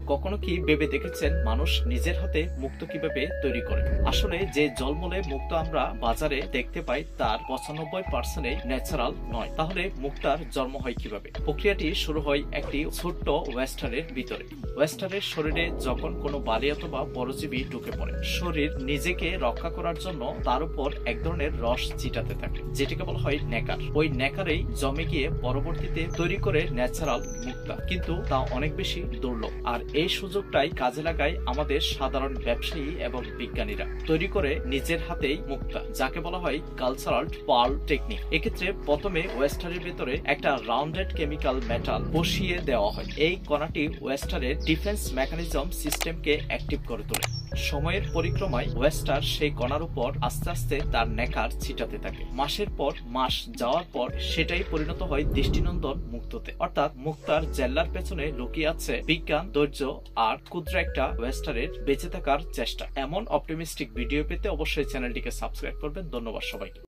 কখনো কি ভেবে দেখেছেন মানুষ নিজের হাতে মুক্তো কিভাবে তৈরি করে? আসলে যে জলমলে মুক্তো আমরা বাজারে দেখতে পাই তার 95% ন্যাচারাল নয়। তাহলে মুক্তার জন্ম হয় কিভাবে? প্রক্রিয়াটি শুরু হয় একটি ছোট্ট ওয়েস্টারের ভিতরে। ওয়েস্টারের শরীরে যখন কোনো বালি অথবা পরজীবী ঢুকে পড়ে, শরীর নিজেকে রক্ষা করার জন্য তার উপর এক ধরনের রস ছিটাতে থাকে, যেটিকে বলা হয় নেকার। ওই নেকারেই জমে গিয়ে পরবর্তীতে তৈরি করে ন্যাচারাল মুক্তা, কিন্তু তা অনেক বেশি দুর্লভ। আর এই সুযোগটাই কাজে লাগায় আমাদের সাধারণ ব্যবসায়ী এবং বিজ্ঞানীরা, তৈরি করে নিজের হাতেই মুক্তা, যাকে বলা হয় কালচারাল পার্ল টেকনিক। এক্ষেত্রে প্রথমে ওয়েস্টারের ভেতরে একটা রাউন্ডেড কেমিক্যাল মেটাল বসিয়ে দেওয়া হয়। এই কণাটি ওয়েস্টারের ডিফেন্স মেকানিজম সিস্টেমকে অ্যাক্টিভ করে তোলে। সময়ের পরিক্রমায় ওয়েস্টার সেই কণার উপর আস্তে আস্তে তার নেকার ছিটাতে থাকে। মাসের পর মাস যাওয়ার পর সেটাই পরিণত হয় দৃষ্টিনন্দন মুক্তোতে। অর্থাৎ মুক্তার জেল্লার পেছনে লুকিয়ে আছে বিজ্ঞান, ধৈর্য আর ক্ষুদ্র একটা ওয়েস্টারের বেঁচে থাকার চেষ্টা। এমন অপটিমিস্টিক ভিডিও পেতে অবশ্যই চ্যানেলটিকে সাবস্ক্রাইব করবেন। ধন্যবাদ সবাইকে।